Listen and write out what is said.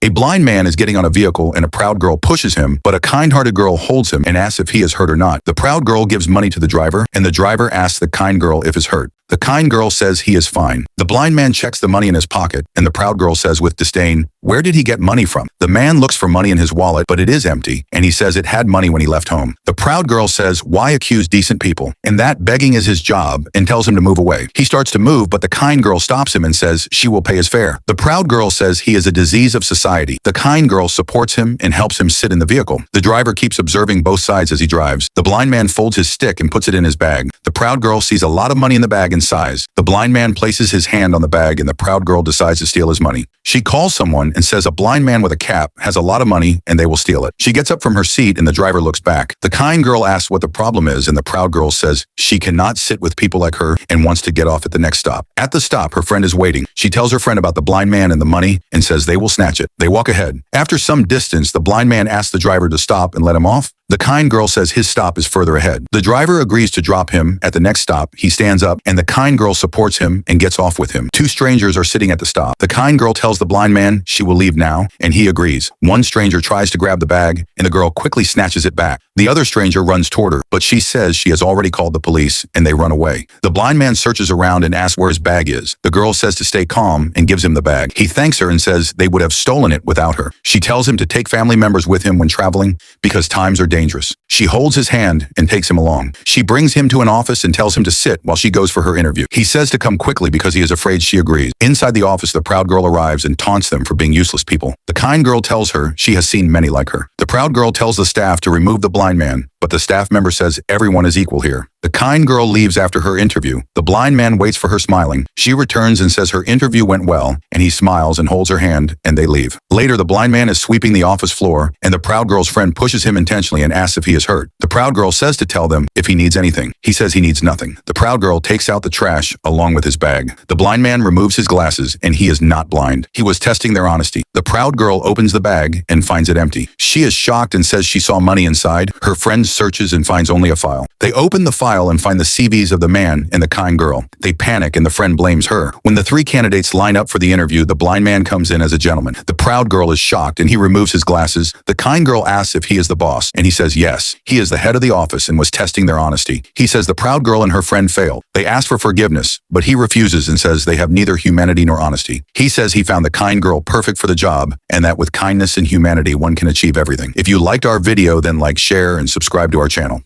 A blind man is getting on a vehicle and a proud girl pushes him, but a kind-hearted girl holds him and asks if he is hurt or not. The proud girl gives money to the driver, and the driver asks the kind girl if he's hurt. The kind girl says he is fine. The blind man checks the money in his pocket, and the proud girl says with disdain, "Where did he get money from?" The man looks for money in his wallet, but it is empty, and he says it had money when he left home. The proud girl says, "Why accuse decent people?" and that begging is his job, and tells him to move away. He starts to move, but the kind girl stops him and says she will pay his fare. The proud girl says he is a disease of society. The kind girl supports him and helps him sit in the vehicle. The driver keeps observing both sides as he drives. The blind man folds his stick and puts it in his bag. The proud girl sees a lot of money in the bag and sighs. The blind man places his hand on the bag, and the proud girl decides to steal his money. She calls someone and says a blind man with a cap has a lot of money and they will steal it. She gets up from her seat and the driver looks back. The kind girl asks what the problem is, and the proud girl says she cannot sit with people like her and wants to get off at the next stop. At the stop, her friend is waiting. She tells her friend about the blind man and the money and says they will snatch it. They walk ahead. After some distance, the blind man asks the driver to stop and let him off. The kind girl says his stop is further ahead. The driver agrees to drop him at the next stop. He stands up, and the kind girl supports him and gets off with him. Two strangers are sitting at the stop. The kind girl tells the blind man she will leave now, and he agrees. One stranger tries to grab the bag, and the girl quickly snatches it back. The other stranger runs toward her, but she says she has already called the police, and they run away. The blind man searches around and asks where his bag is. The girl says to stay calm and gives him the bag. He thanks her and says they would have stolen it without her. She tells him to take family members with him when traveling because times are dangerous. She holds his hand and takes him along. She brings him to an office and tells him to sit while she goes for her interview. He says to come quickly because he is afraid she agrees. Inside the office, the proud girl arrives and taunts them for being useless people. The kind girl tells her she has seen many like her. The proud girl tells the staff to remove the blind man, but the staff member says everyone is equal here. The kind girl leaves after her interview. The blind man waits for her smiling. She returns and says her interview went well, and he smiles and holds her hand, and they leave. Later, the blind man is sweeping the office floor, and the proud girl's friend pushes him intentionally and asks if he is hurt. The proud girl says to tell them if he needs anything. He says he needs nothing. The proud girl takes out the trash along with his bag. The blind man removes his glasses, and he is not blind. He was testing their honesty. The proud girl opens the bag and finds it empty. She is shocked and says she saw money inside. Her friend searches and finds only a file. They open the file and find the CVs of the man and the kind girl. They panic and the friend blames her. When the three candidates line up for the interview, the blind man comes in as a gentleman. The proud girl is shocked and he removes his glasses. The kind girl asks if he is the boss, and he says yes. He is the head of the office and was testing their honesty. He says the proud girl and her friend failed. They ask for forgiveness, but he refuses and says they have neither humanity nor honesty. He says he found the kind girl perfect for the job and that with kindness and humanity one can achieve everything. If you liked our video, then like, share, and subscribe to our channel.